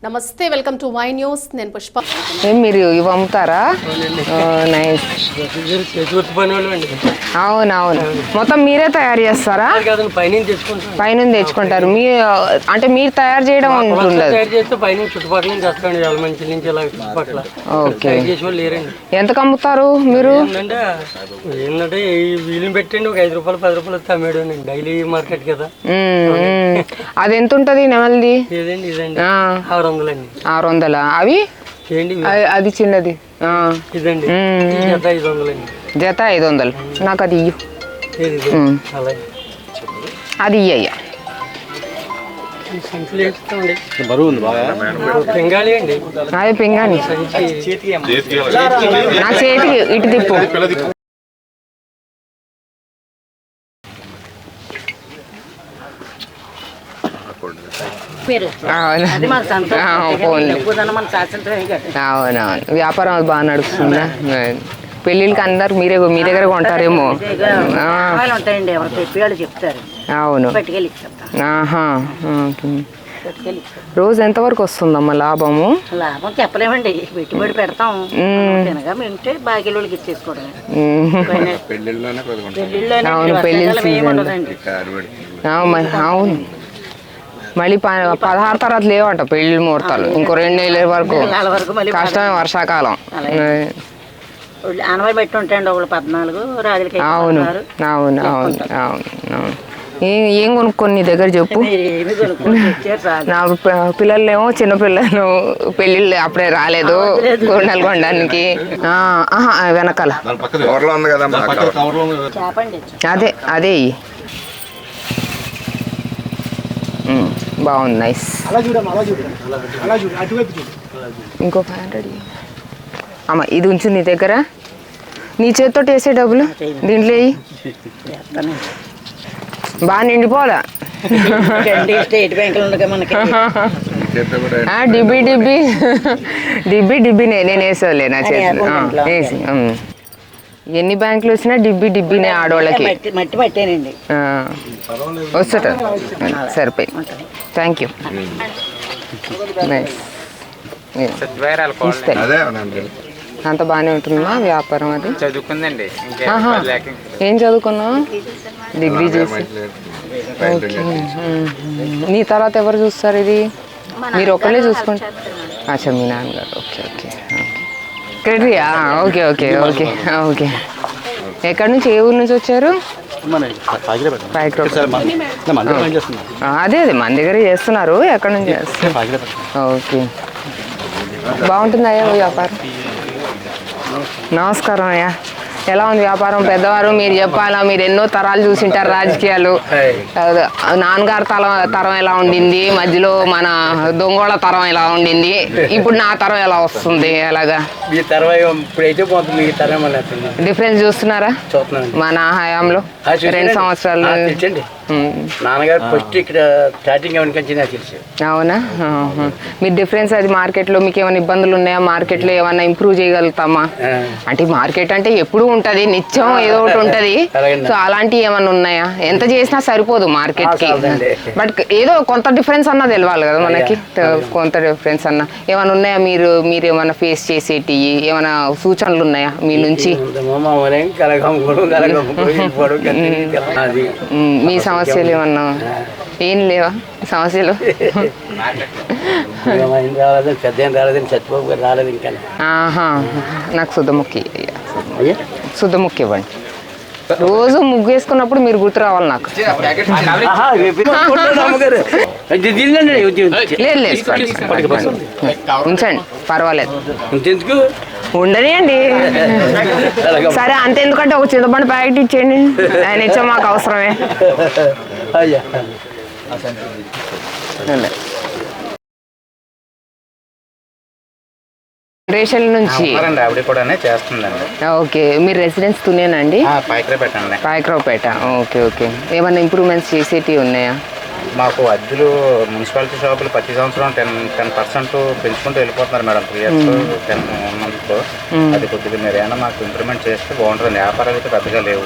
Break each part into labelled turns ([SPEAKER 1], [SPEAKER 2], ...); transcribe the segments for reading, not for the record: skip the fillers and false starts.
[SPEAKER 1] నమస్తే, welcome to my news. నేను పుష్ప.
[SPEAKER 2] మీరు ఇవి అమ్ముతారా? నైస్. అవునవును, మొత్తం మీరే తయారు చేస్తారా? పైనుంచి తెచ్చుకుంటారు. మీ అంటే మీరు తయారు చేయడం ఉంటుండదు. ఓకే, ఎంతకు అమ్ముతారు మీరు?
[SPEAKER 3] ఏంటంటే వీలు పెట్టండి, ఒక 5 రూపాయలు 10 రూపాయలు వస్తే అమ్మేడు డైలీ మార్కెట్ కదా.
[SPEAKER 2] అది ఎంత ఉంటుంది నెమలిది?
[SPEAKER 3] ఇదండి
[SPEAKER 2] 600. అవి అది చిన్నది
[SPEAKER 3] ఇదండి జత 500 అండి.
[SPEAKER 2] జత 500. నాకు అది ఇయ్యు. అది ఇయ్య.
[SPEAKER 3] పింగాళి అండి,
[SPEAKER 2] అదే పింగాణి. నా చేతికి ఇటు తిప్పు. అవునవును, వ్యాపారం అది బాగా నడుస్తుందా? పెళ్ళిళ్ళకి అందరు మీ దగ్గర కొంటారేమో. అవును. రోజు ఎంతవరకు వస్తుందమ్మా లాభము?
[SPEAKER 4] లాభం చెప్పలేమండి, పెట్టుబడి పెడతాం, తినగా మింటే బాకీలోకి ఇచ్చేసుకోవడం.
[SPEAKER 2] అవును, పెళ్ళిళ్ళ సీజన్. అవును, మళ్ళీ 16 తర్వాత లేవంట పెళ్లి ముహూర్తాలు. ఇంకో 2 నెలల వరకు కష్టమే, వర్షాకాలం.
[SPEAKER 4] ఆనవాయి బట్టి ఉంటాయండి, ఒకళ్ళు 14 రాజులకి.
[SPEAKER 2] అవును అవును అవును అవును. ఏం కొనుక్కొని నీ దగ్గర చెప్పు. నా పిల్లలేమో చిన్నపిల్లలు, పెళ్ళిళ్ళు అప్పుడే రాలేదు కొండలు కొనడానికి. వెనకాల అదే అదే బాగుంది, నైస్. ఇంకో 500 అమ్మ, ఇది ఉంచు నీ దగ్గర. నీ చేతితో వేసే డబ్బులు దీంట్లో వేయి. బాగా నిండిపోవాలా? డిబ్బి డిబ్బి డిబ్బి డిబ్బినే నేను వేసేవాళ్ళే నా చేతిలో వేసి. ఎన్ని బ్యాంకులు వచ్చినా డిబ్బి డిబ్బినే ఆడవాళ్ళకి. వస్తుంట సరిపోయి. Thank you. అంత బాగానే ఉంటుందా వ్యాపారం? అది
[SPEAKER 5] చదువుకుందండి.
[SPEAKER 2] ఏం చదువుకున్నావు? డిగ్రీ చేసి. ఓకే, నీ తర్వాత ఎవరు చూస్తారు ఇది? మీరు ఒకళ్ళే చూసుకోండి. అచ్చా, మీ నాన్నగారు. ఓకే ఓకే క్రెడియా? Okay okay okay okay. ఎక్కడి నుంచి, ఏ ఊరు నుంచి వచ్చారు? అదే మన దగ్గర చేస్తున్నారు. ఎక్కడి నుంచి చేస్తారు? ఓకే, బాగుంటుంది అయ్యా వ్యాపారం. నమస్కారం అయ్యా, ఎలా ఉంది వ్యాపారం? పెద్దవారు మీరు చెప్పాలా, మీరు ఎన్నో తరాలు చూసింటారు రాజకీయాలు. నాన్నగారు తరం ఎలా ఉండింది, మధ్యలో మన దొంగోళ్ళ తరం ఎలా ఉండింది, ఇప్పుడు నా తరం ఎలా వస్తుంది, ఎలాగా డిఫరెన్స్ చూస్తున్నారా? మన హయాంలో 2 సంవత్సరాలు.
[SPEAKER 3] నాన్నగారు ఫస్ట్ ఇక్కడ స్టార్టింగ్
[SPEAKER 2] అవునా? మీరు డిఫరెన్స్ అది మార్కెట్లో మీకు ఏమైనా ఇబ్బందులు ఉన్నాయా? మార్కెట్లో ఏమైనా ఇంప్రూవ్ చేయగలుగుతామా? అంటే మార్కెట్ అంటే ఎప్పుడు ఉంటది, నిత్యం ఏదో ఒకటి ఉంటది. సో అలాంటివి ఏమైనా ఉన్నాయా? ఎంత చేసినా సరిపోదు మార్కెట్ కి, బట్ ఏదో కొంత డిఫరెన్స్ అన్నా తెలియాలి కదా మనకి. కొంత డిఫరెన్స్ అన్నా ఏమైనా ఉన్నాయా? మీరు ఏమైనా ఫేస్ చేసేటి ఏమైనా సూచనలు ఉన్నాయా మీ నుంచి? మీ సమస్యలు ఏమన్నా ఏం లేవా సమస్యలు? నాకు శుద్ధముక్కి ఇవ్వండి. రోజు ముగ్గు వేసుకున్నప్పుడు మీరు గుర్తు రావాలి నాకు. లేదు ఉంచండి, పర్వాలేదు, ఉండనియండి. సరే, అంతెందుకంటే ఒక చింతపండు ప్యాకెట్ ఇచ్చేయండి, ఆయన ఇచ్చా మాకు అవసరమే. రేషన్ నుంచి ఓకే. మీరు రెసిడెన్స్ తునేనండి? పాయకరావుపేట. Okay okay. ఏమన్నా ఇంప్రూవ్మెంట్స్ చేసేటివి ఉన్నాయా?
[SPEAKER 5] మాకు అద్దెలు మున్సిపాలిటీ షాపులు ప్రతి సంవత్సరం 10% పెంచుకుంటూ వెళ్ళిపోతున్నారు మేడం. 3 years 10 months. అది కొద్దిగా మీరు ఏమైనా మాకు ఇంప్రూవ్మెంట్ చేస్తే బాగుంటుంది. వ్యాపారాలు అయితే పెద్దగా లేవు.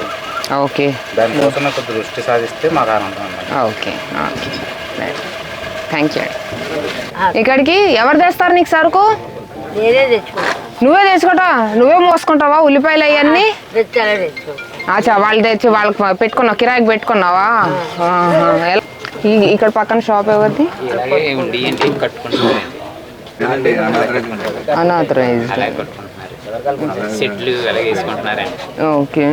[SPEAKER 2] ఓకే,
[SPEAKER 5] దానికోసం కొద్ది దృష్టి సాధిస్తే మాకు ఆనందం.
[SPEAKER 2] Okay, thank you. ఇక్కడికి ఎవరు తెస్తారు నీకు సరుకు?
[SPEAKER 4] నేనే తెచ్చుకుంటా.
[SPEAKER 2] నువ్వే తెచ్చుకుంటావా? నువ్వే మోసుకుంటావా ఉల్లిపాయలు అవన్నీ?
[SPEAKER 4] తెచ్చాలే తెచ్చుకో.
[SPEAKER 2] అచ్చా, వాళ్ళు తెచ్చి వాళ్ళకి పెట్టుకున్నావు, కిరాయికి పెట్టుకున్నావా? ఇక్కడ పక్కన షాప్ ఎవరిది? అనాథరైజ్డ్. ఓకే,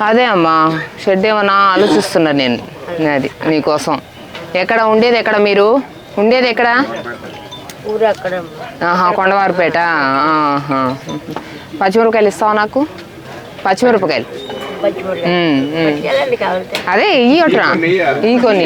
[SPEAKER 2] అదే అమ్మా షెడ్ ఏమన్నా ఆలోచిస్తున్నా నేను. అది మీకోసం. ఎక్కడ ఉండేది? ఎక్కడ మీరు ఉండేది? ఎక్కడ?
[SPEAKER 4] ఊరు అక్కడ.
[SPEAKER 2] కొండవారిపేట. పచ్చిమిరపకాయలు ఇస్తావా నాకు? పచ్చిమిరపకాయలు అదే ఇవి ఒకట్రా, ఇవి కొన్ని.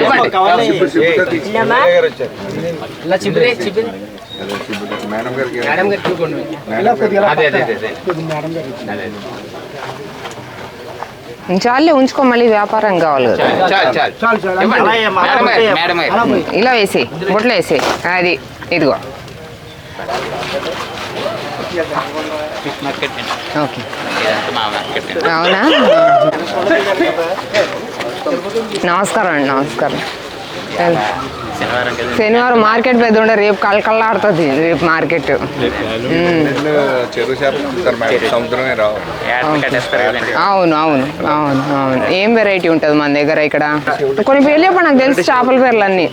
[SPEAKER 2] చాలే ఉంచుకో, మళ్ళీ వ్యాపారం కావాలి కదా. ఇలా వేసి బొట్లో వేసి. అది ఇదిగో. ఓకే, అవునా? నమస్కారం అండి. నమస్కారం. శనివారం మార్కెట్ పెద్ద ఉండే, రేపు కళ్ళకల్లాడుతుంది రేపు మార్కెట్. అవును అవును అవును అవును. ఏం వెరైటీ ఉంటుంది మన దగ్గర ఇక్కడ? కొన్ని పేర్లు చెప్పండి, నాకు తెలిసి చేపల పేర్లు అన్ని.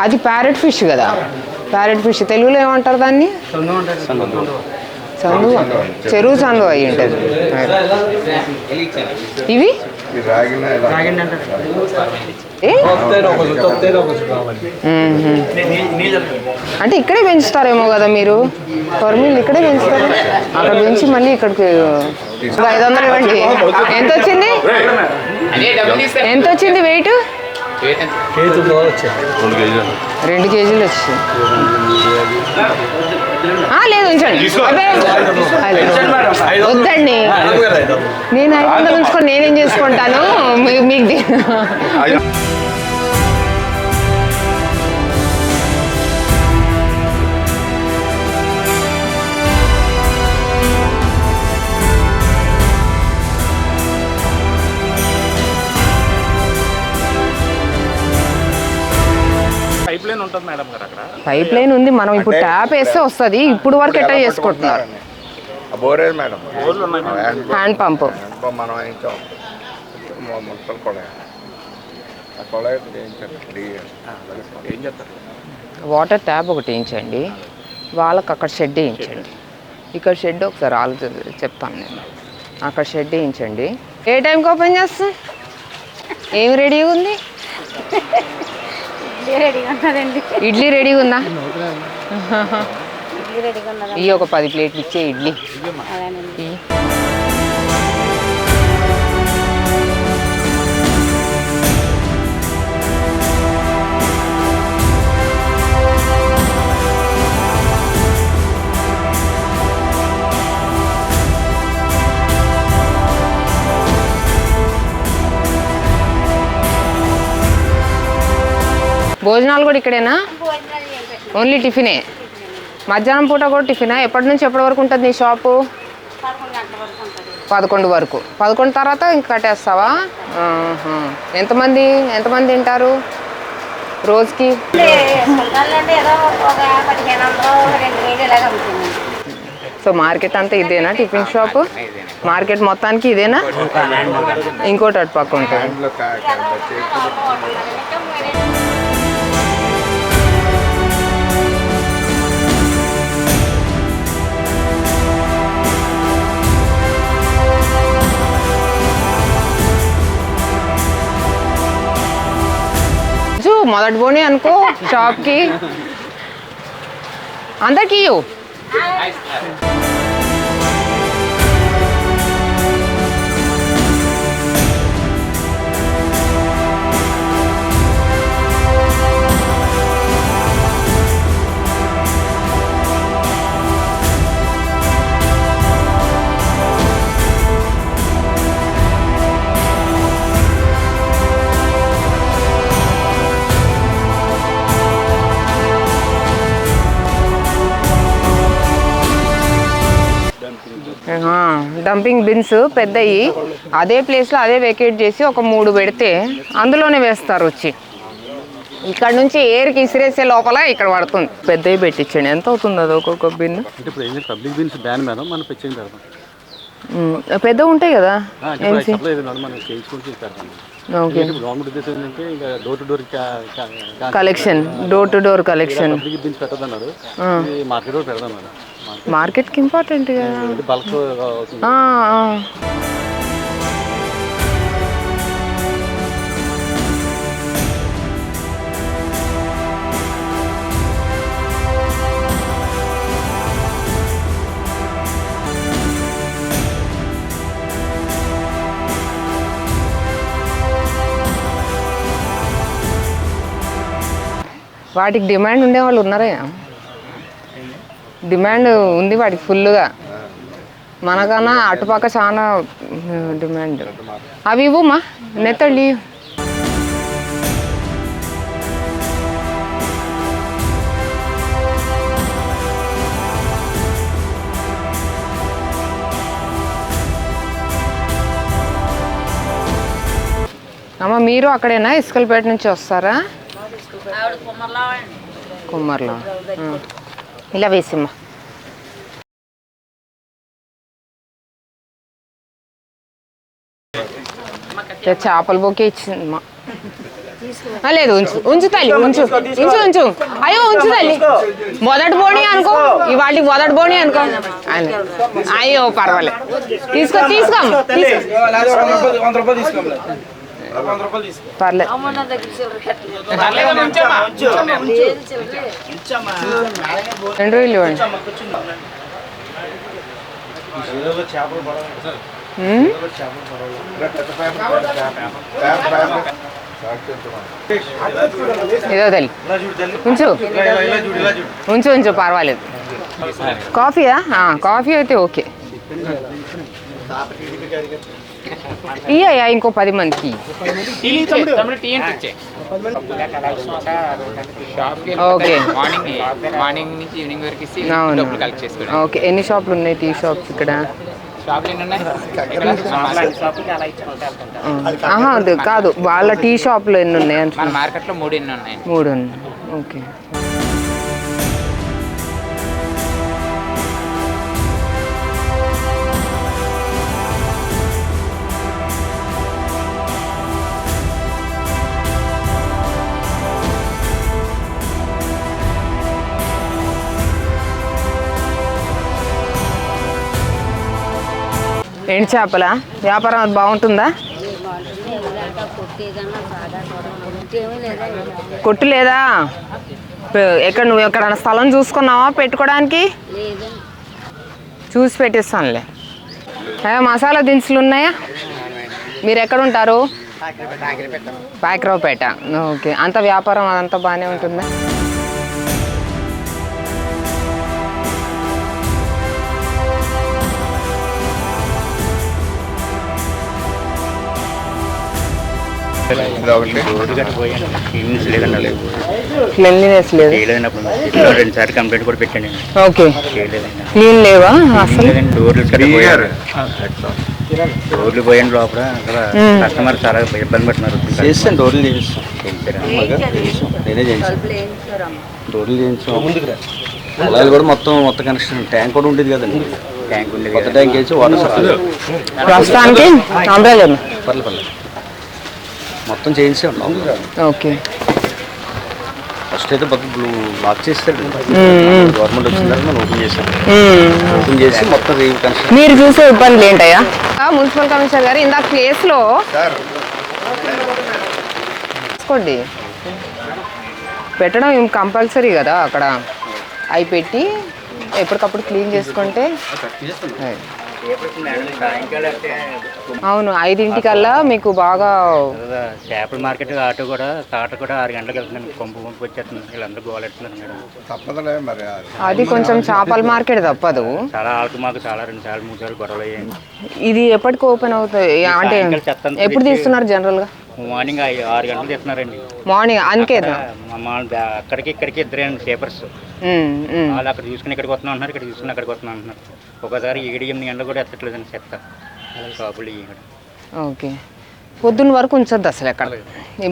[SPEAKER 2] అది ప్యారెట్ ఫిష్ కదా? ప్యారెట్ ఫిష్ తెలుగులో ఏమంటారు దాన్ని? చందు. చెరువు చందు అయ్యి ఉంటుంది. ఇవి అంటే ఇక్కడే పెంచుతారేమో కదా మీరు? కొరమీలు ఇక్కడే పెంచుతారు. అక్కడ పెంచి మళ్ళీ ఇక్కడికి 500 ఇవ్వండి. ఎంత వచ్చింది? ఎంత వచ్చింది వెయిట్? 2 కేజీలు వచ్చింది. లేదు ఉంచండి. వద్దండి, నేను 500 ఉంచుకొని నేనేం చేసుకుంటాను మీకు. పైప్ లైన్ ఉంది. మనం ఇప్పుడు ట్యాప్ వేస్తే వస్తుంది. ఇప్పుడు వరకు ఎట్లా చేసుకుంటున్నారు? Hand pump. వాటర్ ట్యాప్ ఒకటి వేయించండి, వాళ్ళకి అక్కడ షెడ్ వేయించండి. ఇక్కడ షెడ్ ఒకసారి చెప్తాను నేను. అక్కడ షెడ్ వేయించండి. ఏ టైంకి ఓపెన్ చేస్తా? ఏమి రెడీగా ఉంది? ఇడ్లీ రెడీగా ఉందా? ఇవి ఒక 10 ప్లేట్లు ఇచ్చే ఇడ్లీ. భోజనాలు కూడా ఇక్కడేనా? ఓన్లీ టిఫినే? మధ్యాహ్నం పూట కూడా టిఫినా? ఎప్పటి నుంచి ఎప్పటి వరకు ఉంటుంది నీ షాపు? 11 వరకు. 11 తర్వాత ఇంక కట్టేస్తావా? ఎంతమంది తింటారు రోజుకి? సో మార్కెట్ అంతా ఇదేనా టిఫిన్ షాపు? మార్కెట్ మొత్తానికి ఇదేనా? ఇంకోటి అటు పక్క ఉంటుంది. మొదటి పోనీ అనుకో షాప్కి. అందరికీ డంపింగ్ బిన్స్ పెద్దవి అదే ప్లేస్లో అదే వెకేట్ చేసి ఒక 3 పెడితే అందులోనే వేస్తారు వచ్చి. ఇక్కడ నుంచి ఏరికి ఇసిరేసే లోపల ఇక్కడ పడుతుంది. పెద్దవి పెట్టించండి. ఎంత అవుతుంది అది ఒక్కొక్క bin?
[SPEAKER 6] Public bins ban madam, మనం పిచ్చింగ్ పెడతాం.
[SPEAKER 2] పెద్దవి ఉంటాయి కదా collection, door to door collection. మార్కెట్కి ఇంపార్టెంట్ కదా. వాటికి డిమాండ్ ఉండేవాళ్ళు ఉన్నారా? డిమాండ్ ఉంది వాటికి ఫుల్గా. మనకన్నా అటుపక్క చాలా డిమాండ్. అవి ఇవ్వమ్మా నెత్తళ్ళి. అమ్మ మీరు అక్కడేనా ఇసుకలపేట నుంచి వస్తారా? కుమ్మర్లో ఇలా వేసిమ్మా. చేపల బొకే ఇచ్చిందమ్మా. లేదు ఉంచు ఉంచు తల్లి, ఉంచు ఉంచు ఉంచు. అయ్యో ఉంచు తల్లి. మొదటి బోణి అనుకో, ఇవాళ మొదటి బోణి అనుకో. అయ్యో పర్వాలేదు, తీసుకో తీసుకో పర్లేదు. 2 రోజులు ఇవ్వండి. ఏదో తల్లి ఉంచు ఉంచు ఉంచు పర్వాలేదు. కాఫీయా? కాఫీ అయితే ఓకే. ఇయ్యా ఇంకో 10 మందికి. Okay okay. ఎన్ని షాపులు ఉన్నాయి టీ షాప్స్ ఇక్కడ? కాదు, వాళ్ళ టీ షాప్లో ఎన్ని ఉన్నాయి అంటే?
[SPEAKER 7] మార్కెట్లో 3 ఉన్నాయి.
[SPEAKER 2] 3 ఉన్నాయి. ఓకే. ఎండు చేపల వ్యాపారం అది బాగుంటుందా? కొట్టు లేదా? ఎక్కడ నువ్వు ఎక్కడన్నా స్థలం చూసుకున్నావా పెట్టుకోవడానికి? చూసి పెట్టిస్తానులే. మసాలా దినుసులు ఉన్నాయా? మీరు ఎక్కడ ఉంటారు? పాయకరావుపేట. ఓకే. అంత వ్యాపారం అదంతా బాగానే ఉంటుందా? క్లీన్లీనెస్ లేదు.
[SPEAKER 5] 2 కంప్లైంట్ కూడా పెట్టండి.
[SPEAKER 2] ఓకే. క్లీన్ లేవా అసలు?
[SPEAKER 5] డోర్లు పోయిన లోపల కస్టమర్ చాలా ఇబ్బంది పడుతున్నారు.
[SPEAKER 6] చేస్తాను డోర్లు నేనే చేయించాను. డోర్లు చేయించాను. పొలాలు కూడా మొత్తం కనెక్షన్. ట్యాంక్ కూడా ఉండేది కదండి.
[SPEAKER 5] ట్యాంక్ ఉంది,
[SPEAKER 6] కొత్త ట్యాంక్ వేసి వాటర్ సప్లై
[SPEAKER 2] ప్రస్తుతానికి
[SPEAKER 6] పర్లేదు మొత్తం చేయించే ఉన్నాం.
[SPEAKER 2] ఓకే.
[SPEAKER 6] ఫస్ట్ అయితే బ్లూ లాక్ చేస్తాడు. గవర్నమెంట్ వచ్చిన తర్వాత మనం ఓపెన్ చేసాం. ఓపెన్ చేసి మొత్తం
[SPEAKER 2] మీరు చూసే ఇబ్బందులు ఏంటయ్యా? మున్సిపల్ కమిషనర్ గారు ఇందాక ప్లేస్లో తీసుకోండి పెట్టడం కంపల్సరీ కదా. అక్కడ అవి పెట్టి ఎప్పటికప్పుడు క్లీన్ చేసుకుంటే. అవును, 5 మీకు బాగా.
[SPEAKER 5] చేపల మార్కెట్ ఆటో కూడా 6 గంటలకు వెళ్తున్నాను. కొంపు వచ్చేస్తుంది. వీళ్ళందరూ గోలెడుతున్నారు మేడం. తప్పదులే మరి.
[SPEAKER 2] అది కొంచెం చేపల మార్కెట్ తప్పదు.
[SPEAKER 5] చాలా ఆళ్ళకి మాకు చాలా 2 సార్లు 3 సార్లు గొడవలు అయ్యాయి.
[SPEAKER 2] ఇది ఎప్పటికి ఓపెన్ అవుతుంది అంటే ఎప్పుడు తీస్తున్నారు జనరల్గా?
[SPEAKER 7] మార్నింగ్ 6 గంటలు తెస్తున్నారండి.
[SPEAKER 2] మార్నింగ్ అందుకే
[SPEAKER 7] అక్కడికి ఇక్కడికి ఇద్దరండి పేపర్స్. వాళ్ళు అక్కడ చూసుకుని ఇక్కడికి వస్తున్నాం అంటున్నారు, ఇక్కడ చూసుకుని అక్కడికి వస్తున్నాం అంటున్నారు. ఒకసారి 7-8 గంటలు కూడా ఎత్తట్లేదండి చెత్త షాపులు.
[SPEAKER 2] ఓకే, పొద్దున్న వరకు ఉంచొద్దు అసలు ఎక్కడ.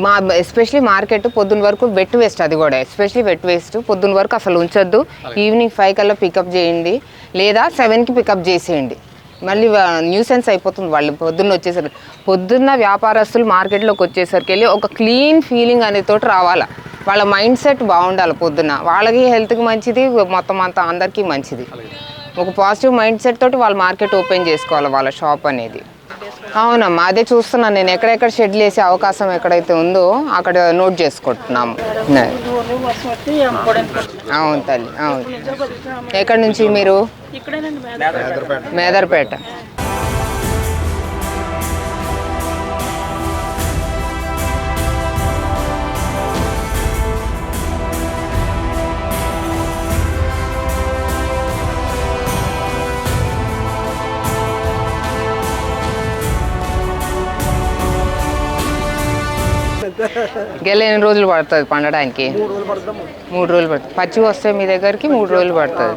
[SPEAKER 2] మా ఎస్పెషలీ మార్కెట్ పొద్దున్న వరకు వెట్ వేస్ట్, అది కూడా ఎస్పెషలీ వెట్ వేస్ట్ పొద్దున్న వరకు అసలు ఉంచొద్దు. ఈవినింగ్ 5 కల్లా పికప్ చేయండి, లేదా 7కి పికప్ చేసేయండి. మళ్ళీ న్యూసెన్స్ అయిపోతుంది వాళ్ళు పొద్దున్న వచ్చేసరికి. పొద్దున్న వ్యాపారస్తులు మార్కెట్లోకి వచ్చేసరికి వెళ్ళి ఒక క్లీన్ ఫీలింగ్ అనేతో రావాలా. వాళ్ళ మైండ్ సెట్ బాగుండాలి పొద్దున్న. వాళ్ళకి హెల్త్కి మంచిది, మొత్తం అంతా అందరికీ మంచిది. ఒక పాజిటివ్ మైండ్ సెట్ తోటి వాళ్ళు మార్కెట్ ఓపెన్ చేసుకోవాలి, వాళ్ళ షాప్ అనేది. అవునమ్మా, అదే చూస్తున్నాను నేను. ఎక్కడెక్కడ షెడ్లు వేసే అవకాశం ఎక్కడైతే ఉందో అక్కడ నోట్ చేసుకుంటున్నాము. అవును తల్లి, అవును. ఎక్కడి నుంచి మీరు? మేదర్పేట. గెల ఎన్ని రోజులు పడుతుంది పండడానికి? 3 రోజులు పడుతుంది. పచ్చి వస్తే మీ దగ్గరికి 3 రోజులు పడుతుంది.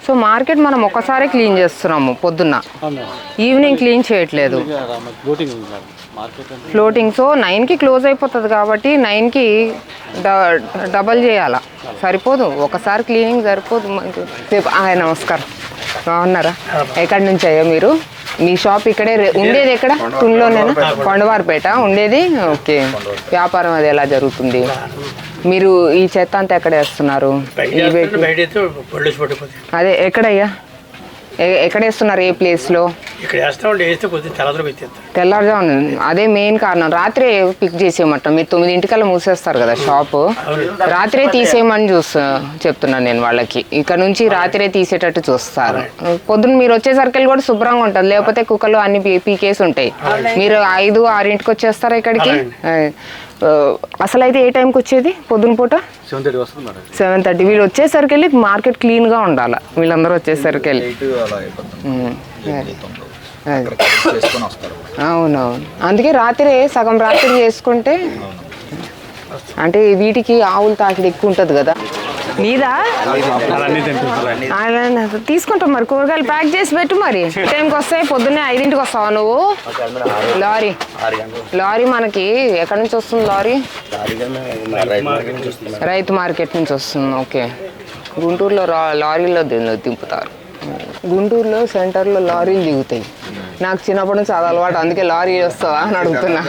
[SPEAKER 2] సో మార్కెట్ మనం ఒక్కసారి క్లీన్ చేస్తున్నాము పొద్దున్న, ఈవినింగ్ క్లీన్ చేయట్లేదు. ఫ్లోటింగ్. సో 9కి క్లోజ్ అయిపోతుంది కాబట్టి 9కి డబల్ చేయాలా, సరిపోదు. ఒకసారి క్లీనింగ్ సరిపోదు మనకి. నమస్కారం, బాగున్నారా? ఎక్కడి నుంచి అయ్యా మీరు? మీ షాప్ ఇక్కడే ఉండేది? ఎక్కడ? తునిలోనేనా? కొండవారిపేట ఉండేది. ఓకే, వ్యాపారం అది ఎలా జరుగుతుంది? మీరు ఈ చెత్త అంతా ఎక్కడ వేస్తున్నారు? అదే ఎక్కడయ్యా, ఎక్కడ వేస్తున్నారు? ఏ ప్లేస్లో? తెల్లారుజామున. అదే మెయిన్ కారణం. రాత్రే పిక్ చేసేయమంటాం. మీరు 9ంటికల్లా మూసేస్తారు కదా షాపు, రాత్రే తీసేయమని చెప్తున్నాను నేను వాళ్ళకి. ఇక్కడ నుంచి రాత్రే తీసేటట్టు చూస్తారు. పొద్దున్న మీరు వచ్చేసరికి కూడా శుభ్రంగా ఉంటుంది, లేకపోతే కుక్కలు అన్ని పీకేసి ఉంటాయి. మీరు 5-6ంటికి వచ్చేస్తారా ఇక్కడికి? అసలు అయితే ఏ టైంకి వచ్చేది పొద్దున పూట? 7:30. వీళ్ళు వచ్చేసరికి వెళ్ళి మార్కెట్ క్లీన్గా ఉండాలి. వీళ్ళందరూ వచ్చేసరికి వెళ్ళి. అవునవును, అందుకే రాత్రి సగం రాత్రి చేసుకుంటే, అంటే వీటికి ఆవుల తాకిడి ఎక్కువ ఉంటుంది కదా. నీదా? తీసుకుంటాం మరి. కూరగాయలు ప్యాక్ చేసి పెట్టు మరి. టైంకి వస్తాయి. పొద్దున్నే 5ంటికి వస్తావా నువ్వు? లారీ మనకి ఎక్కడి నుంచి వస్తుంది లారీ? రైతు మార్కెట్ నుంచి వస్తుంది. ఓకే, గుంటూరులో లారీలో దింపుతారు. గుంటూరులో సెంటర్లో లారీలు దిగుతాయి. నాకు చిన్నప్పటి నుంచి అది అలవాటు, అందుకే లారీ వస్తావా అని అడుగుతున్నా.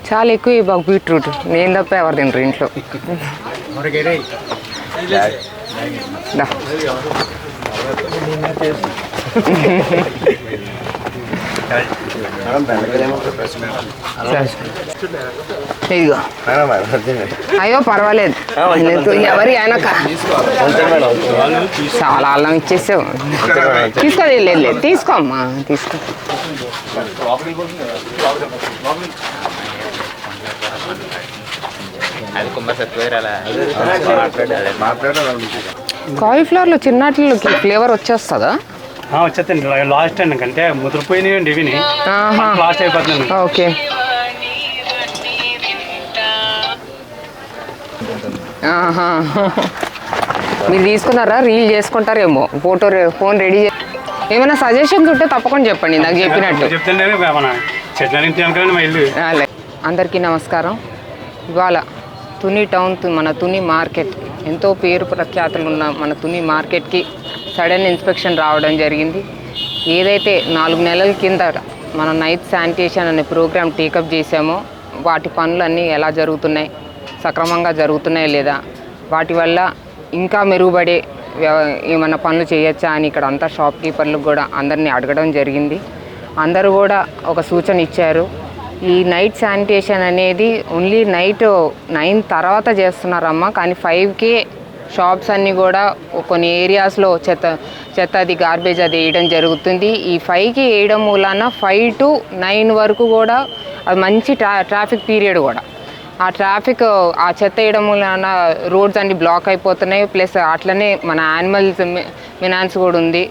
[SPEAKER 2] చాలా ఎక్కువ ఈ బాగు బీట్రూట్. నేను తప్ప ఎవరు తింటారు ఇంట్లో. ఇదిగో. అయ్యో పర్వాలేదు, ఎవరి అయినా చాలా అల్లం ఇచ్చేసావు. తీసుకో, లేదు తీసుకో అమ్మా, తీసుకో. కాలీఫ్లవర్లో చిన్నట్లో ఫ్లేవర్ వచ్చేస్తుందా?
[SPEAKER 3] వచ్చేస్తండి. లాస్ట్ అంటే ముదిరిపోయినాయండి ఇవి, లాస్ట్ అయిపోతుంది.
[SPEAKER 2] ఓకే, మీరు తీసుకున్నారా? రీల్ చేసుకుంటారేమో, ఫోన్ రెడీ. ఏమైనా సజెషన్స్ ఉంటే తప్పకుండా చెప్పండి, నాకు చెప్పినట్టు. అందరికీ నమస్కారం. ఇవాళ తుని టౌన్, మన తుని మార్కెట్, ఎంతో పేరు ప్రఖ్యాతులు ఉన్న మన తుని మార్కెట్కి సడన్ ఇన్స్పెక్షన్ రావడం జరిగింది. ఏదైతే 4 నెలల కింద మన నైట్ శానిటేషన్ అనే ప్రోగ్రాం టేకప్ చేసామో వాటి పనులన్నీ ఎలా జరుగుతున్నాయి, సక్రమంగా జరుగుతున్నాయి లేదా, వాటి వల్ల ఇంకా మెరుగుపడే ఏమన్నా పనులు చేయొచ్చా అని ఇక్కడ అంతా షాప్ కీపర్లకు కూడా అందరినీ అడగడం జరిగింది. అందరూ కూడా ఒక సూచన ఇచ్చారు. ఈ నైట్ శానిటేషన్ అనేది ఓన్లీ నైట్ 9 తర్వాత చేస్తున్నారమ్మా, కానీ 5కే షాప్స్ అన్నీ కూడా కొన్ని ఏరియాస్లో చెత్త అది గార్బేజ్ అది వేయడం జరుగుతుంది. ఈ 5కి వేయడం మూలాన 5 to 9 వరకు కూడా అది మంచి ట్రాఫిక్ పీరియడ్ కూడా. ఆ ట్రాఫిక్ ఆ చెత్త వేయడం వలన రోడ్స్ అన్ని బ్లాక్ అయిపోతున్నాయి. ప్లస్ అట్లనే మన యానిమల్స్ మినాన్స్ కూడా ఉంది,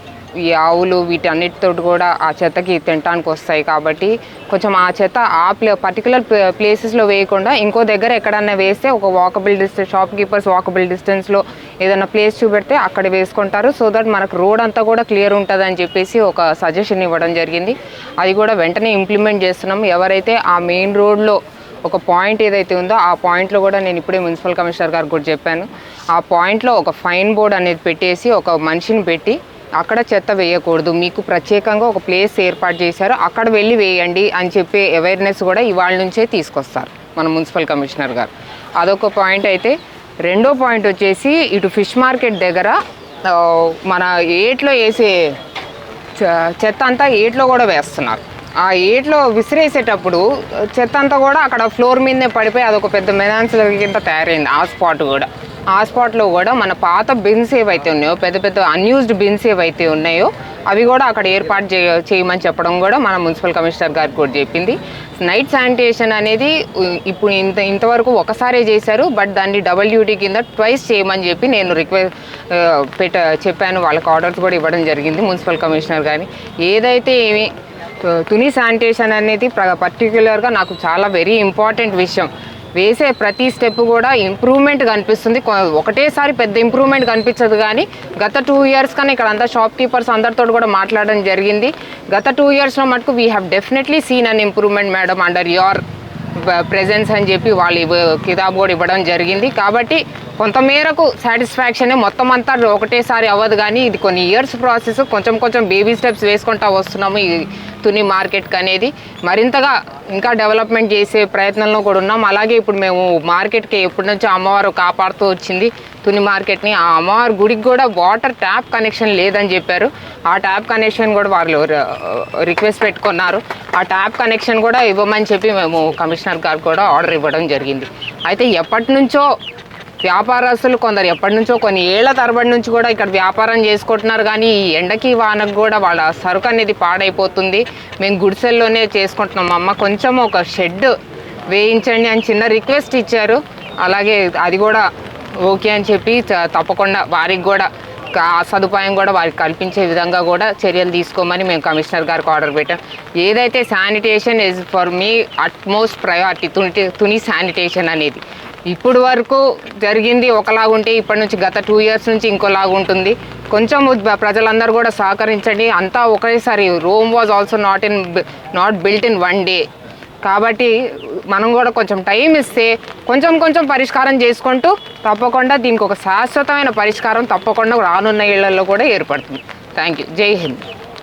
[SPEAKER 2] ఈ ఆవులు వీటన్నిటితో కూడా ఆ చెత్తకి తినడానికి వస్తాయి. కాబట్టి కొంచెం ఆ చెత్త ఆ పర్టికులర్ ప్లేసెస్లో వేయకుండా ఇంకో దగ్గర ఎక్కడన్నా వేస్తే ఒక walkable distance, shop keepers walkable డిస్టెన్స్లో ఏదైనా ప్లేస్ చూపెడితే అక్కడ వేసుకుంటారు. సో దట్ మనకు రోడ్ అంతా కూడా క్లియర్ ఉంటుంది అని చెప్పేసి ఒక సజెషన్ ఇవ్వడం జరిగింది. అది కూడా వెంటనే ఇంప్లిమెంట్ చేస్తున్నాం. ఎవరైతే ఆ మెయిన్ రోడ్లో ఒక పాయింట్ ఏదైతే ఉందో ఆ పాయింట్లో కూడా నేను ఇప్పుడే మున్సిపల్ కమిషనర్ గారికి కూడా చెప్పాను, ఆ పాయింట్లో ఒక ఫైన్ బోర్డ్ అనేది పెట్టేసి ఒక మనిషిని పెట్టి అక్కడ చెత్త వేయకూడదు, మీకు ప్రత్యేకంగా ఒక ప్లేస్ ఏర్పాటు చేశారు, అక్కడ వెళ్ళి వేయండి అని చెప్పే అవేర్నెస్ కూడా ఇవాళ నుంచే తీసుకొస్తారు మన మున్సిపల్ కమిషనర్ గారు. అదొక పాయింట్ అయితే. రెండో పాయింట్ వచ్చేసి ఇటు ఫిష్ మార్కెట్ దగ్గర మన ఏట్లో వేసే చెత్త అంతా ఏట్లో కూడా వేస్తున్నారు. ఆ ఏట్లో విసిరేసేటప్పుడు చెత్త అంతా కూడా అక్కడ ఫ్లోర్ మీదనే పడిపోయి అదొక పెద్ద మెనాన్స్ కింద తయారైంది. ఆ స్పాట్లో కూడా మన పాత బిన్స్ ఏవైతే ఉన్నాయో, పెద్ద పెద్ద అన్యూజ్డ్ బిన్స్ ఏవైతే ఉన్నాయో అవి కూడా అక్కడ ఏర్పాటు చేయమని చెప్పడం కూడా మన మున్సిపల్ కమిషనర్ గారికి కూడా చెప్పింది. నైట్ శానిటేషన్ అనేది ఇప్పుడు ఇంతవరకు ఒకసారే చేశారు, బట్ దాన్ని డబుల్ డ్యూటీ కింద ట్వైస్ చేయమని చెప్పి నేను చెప్పాను. వాళ్ళకి ఆర్డర్స్ కూడా ఇవ్వడం జరిగింది మున్సిపల్ కమిషనర్ గారిని. ఏదైతే ఏమి తుని శానిటేషన్ అనేది పర్టిక్యులర్గా నాకు చాలా వెరీ ఇంపార్టెంట్ విషయం. వేసే ప్రతి స్టెప్ కూడా ఇంప్రూవ్మెంట్ కనిపిస్తుంది. ఒకటేసారి పెద్ద ఇంప్రూవ్మెంట్ కనిపించదు, కానీ గత 2 years కానీ ఇక్కడ అంతా షాప్ కీపర్స్ అందరితో కూడా మాట్లాడడం జరిగింది. గత 2 yearsలో మటుకు we have definitely seen an improvement madam under your presence అని చెప్పి వాళ్ళు కితాబ్ కూడా ఇవ్వడం జరిగింది. కాబట్టి కొంతమేరకు సాటిస్ఫాక్షనే, మొత్తం అంతా ఒకటేసారి అవ్వదు, కానీ ఇది కొన్ని ఇయర్స్ ప్రాసెస్. కొంచెం కొంచెం బేబీ స్టెప్స్ వేసుకుంటూ వస్తున్నాము ఈ తుని మార్కెట్కి అనేది. మరింతగా ఇంకా డెవలప్మెంట్ చేసే ప్రయత్నంలో కూడా ఉన్నాం. అలాగే ఇప్పుడు మేము మార్కెట్కి ఎప్పటి నుంచో అమ్మవారు కాపాడుతూ వచ్చింది తుని మార్కెట్ని. ఆ అమ్మవారి గుడికి కూడా వాటర్ ట్యాప్ కనెక్షన్ లేదని చెప్పారు. ఆ ట్యాప్ కనెక్షన్ కూడా వాళ్ళు రిక్వెస్ట్ పెట్టుకున్నారు. ఆ ట్యాప్ కనెక్షన్ కూడా ఇవ్వమని చెప్పి మేము కమిషనర్ గారు కూడా ఆర్డర్ ఇవ్వడం జరిగింది. అయితే ఎప్పటి నుంచో వ్యాపారస్తులు కొందరు ఎప్పటి నుంచో కొన్ని ఏళ్ల తరబడి నుంచి కూడా ఇక్కడ వ్యాపారం చేసుకుంటున్నారు, కానీ ఈ ఎండకి వానకు కూడా వాళ్ళ సరుకు అనేది పాడైపోతుంది. మేము గుడిసెల్లోనే చేసుకుంటున్నాం, అమ్మ కొంచెం ఒక షెడ్ వేయించండి అని చిన్న రిక్వెస్ట్ ఇచ్చారు. అలాగే అది కూడా ఓకే అని చెప్పి తప్పకుండా వారికి కూడా ఆ సదుపాయం కూడా వారికి కల్పించే విధంగా కూడా చర్యలు తీసుకోమని మేము కమిషనర్ గారికి ఆర్డర్ పెట్టాం. ఏదైతే sanitation is for me utmost priority, Tuni sanitation అనేది ఇప్పుడు వరకు జరిగింది ఒకలాగుంటే ఇప్పటి నుంచి గత 2 years నుంచి ఇంకోలాగా ఉంటుంది. కొంచెం ప్రజలందరూ కూడా సహకరించండి. అంతా ఒకేసారి Rome was also not built in 1 day. కాబట్టి మనం కూడా కొంచెం టైం ఇస్తే కొంచెం పరిష్కారం చేసుకుంటూ తప్పకుండా దీనికి ఒక శాశ్వతమైన పరిష్కారం తప్పకుండా రానున్న ఏళ్లలో కూడా ఏర్పడుతుంది. Thank you. జై హింద్.